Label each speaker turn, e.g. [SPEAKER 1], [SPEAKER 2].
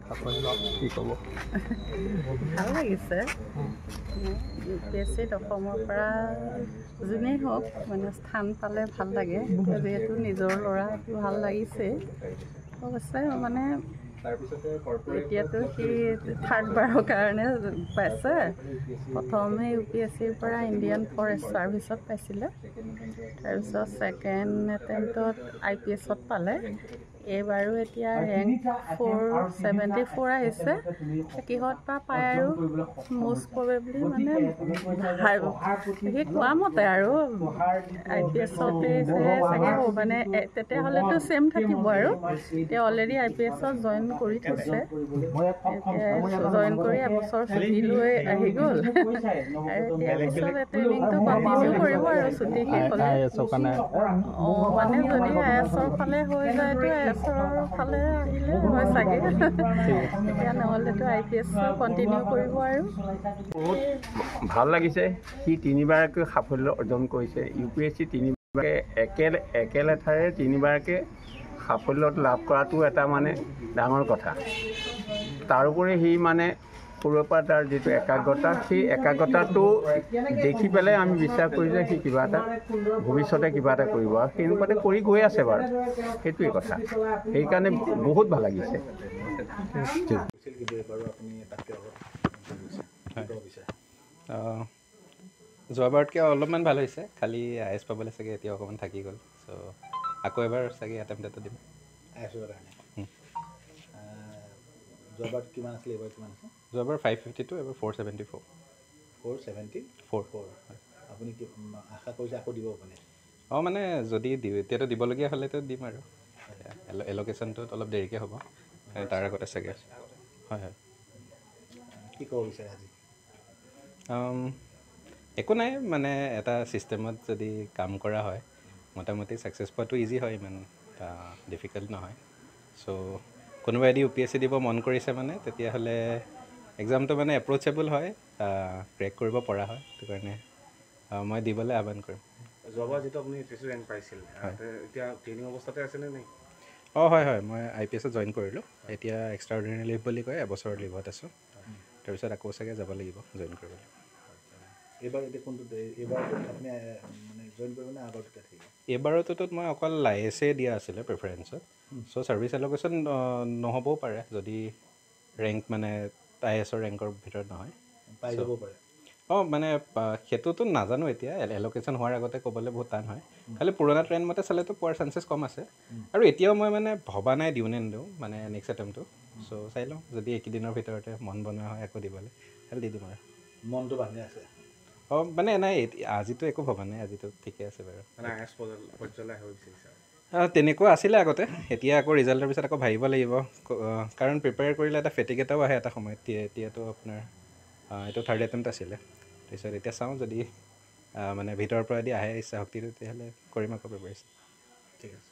[SPEAKER 1] সাফল্য কি ক'ব?
[SPEAKER 2] ভাল লাগিছে। UPSCত অসমৰ পৰা যোনেই হওক মানে স্থান পালে ভাল লাগে, যিহেতু নিজৰ ল'ৰা ভাল লাগিছে। অৱশ্যে মানে এতিয়াতো সি থাৰ্ডবাৰৰ কাৰণে পাইছে। প্ৰথমে UPSCৰ পৰা ইণ্ডিয়ান ফৰেষ্ট ছাৰ্ভিচত পাইছিলে, তাৰপিছত ছেকেণ্ড এটেম্পটত IPSত পালে। এইবাৰো এতিয়া ৰেংক 474 আহিছে। কিহত বা পায় আৰু মষ্ট প্ৰবেবলি মানে সি কোৱা মতে আৰু IPSতে চাগে মানে তেতিয়াহ'লেতো ছেম থাকিব আৰু এতিয়া অলৰেডি IPSত জইন কৰি থৈছে। এতিয়া জইন কৰি এবছৰ ছুটি লৈ আহি গ'ল আৰু এতিয়া পিছত ট্ৰেইনিংটো কণ্টিনিউ কৰিব আৰু ছুটি শেষ হ'লে। মানে যদি ISৰ ফালে হৈ যায়তো ISৰ ফালে আহিলে হয় চাগে, এতিয়া নহ'লেতো IPS কণ্টিনিউ কৰিব আৰু।
[SPEAKER 1] বহুত ভাল লাগিছে। সি তিনিবাৰকৈ সাফল্য অৰ্জন কৰিছে। UPSC তিনিবাৰকৈ একেলেঠাৰে তিনিবাৰকৈ সাফল্যত লাভ কৰাটো এটা মানে ডাঙৰ কথা। তাৰোপৰি সি মানে সৰুৰে পৰা তাৰ যিটো একাগ্ৰতা, সেই একাগ্ৰতাটো দেখি পেলাই আমি বিশ্বাস কৰোঁ যে সি কিবা এটা ভৱিষ্যতে কিবা এটা কৰিব, আৰু সেনেকুৱাতে কৰি গৈ আছে বাৰু। সেইটোৱে কথা। সেইকাৰণে বহুত ভাল লাগিছে।
[SPEAKER 3] যোৱাবাৰতকৈ অলপমান ভাল হৈছে, খালি IS পাবলৈ চাগে এতিয়া অকণমান থাকি গ'ল। চ' আকৌ এবাৰ চাগে এটেম্পট এটা দিম
[SPEAKER 4] ISৰ কাৰণে। যোৱাবাৰ কিমান আছিলে, এইবাৰ কিমান আছে?
[SPEAKER 3] যোৱাবাৰ 552, এবাৰ 474।
[SPEAKER 4] 474? আপুনি কি আশা কৰিছে আকৌ দিব মানে?
[SPEAKER 3] মানে যদি এতিয়াতো দিবলগীয়া হ'লেতো দিম আৰু এল'কেশ্যনটোত অলপ দেৰিকৈ হ'ব, তাৰ আগতে চাগে। হয়।
[SPEAKER 4] কি ক'ব বিচাৰে আজি?
[SPEAKER 3] একো নাই, মানে এটা ছিষ্টেমত যদি কাম কৰা হয় মোটামুটি ছাকচেছ পোৱাটো ইজি হয়, ইমান ডিফিকাল্ট নহয়। চ' কোনোবাই যদি UPSC দিব মন কৰিছে মানে তেতিয়াহ'লে এক্সামটো মানে এপ্ৰ'চেবল হয়, ক্ৰেক কৰিব পৰা হয়। সেইটো কাৰণে মই দিবলৈ আহ্বান কৰিম।
[SPEAKER 5] যোৱাবাৰ যিটো আপুনি ৰেংক পাইছিল, এতিয়া ট্ৰেইনিং অৱস্থাতে আছেনে নাই?
[SPEAKER 3] হয়, মই IPSত জইন কৰিলোঁ। এতিয়া এক্সট্ৰা অৰ্ডিনেৰী লিভ বুলি কয়, এবছৰৰ লিভত আছোঁ। তাৰপিছত আকৌ চাগে যাব লাগিব জইন কৰিবলৈ। এইবাৰতোতো মই অকল ISয়ে দিয়া আছিলে প্ৰিফাৰেঞ্চত। চ' ছাৰ্ভিচ এল'কেশ্যন নহ'বও পাৰে যদি ৰেংক মানে ISৰ ৰেংকৰ ভিতৰত নহয়।
[SPEAKER 4] পাই যাব পাৰে।
[SPEAKER 3] মানে সেইটোতো নাজানো এতিয়া, এল'কেশ্যন হোৱাৰ আগতে ক'বলৈ বহুত টান হয়। খালি পুৰণা ট্ৰেণ্ড মতে চালেতো পোৱাৰ চান্সেছ কম আছে। আৰু এতিয়াও মই মানে ভবা নাই দিওঁ নে নিদিওঁ মানে নেক্সট এটেম্পটো। চ' চাই লওঁ, যদি এইকেইদিনৰ ভিতৰতে মন বনোৱা হয় আকৌ দিবলৈ, খালি দি দিম আৰু।
[SPEAKER 4] মনটো বান্ধি আছে?
[SPEAKER 3] মানে নাই, আজিতো একো ভবা নাই, আজিতো ঠিকে আছে বাৰু। তেনেকুৱা আছিলে আগতে, এতিয়া আকৌ ৰিজাল্টৰ পিছত আকৌ ভাবিব লাগিব, কাৰণ প্ৰিপেয়াৰ কৰিলে এটা ফেটিক এটাও আহে এটা সময়ত। এতিয়াতো আপোনাৰ এইটো থাৰ্ড এটেম্পট আছিলে। তাৰপিছত এতিয়া চাওঁ, যদি মানে ভিতৰৰ পৰা যদি আহে ইচ্ছা শক্তিটো, তেতিয়াহ'লে কৰিম আকৌ প্ৰিপেয়াৰেশ্যন।
[SPEAKER 4] ঠিক আছে।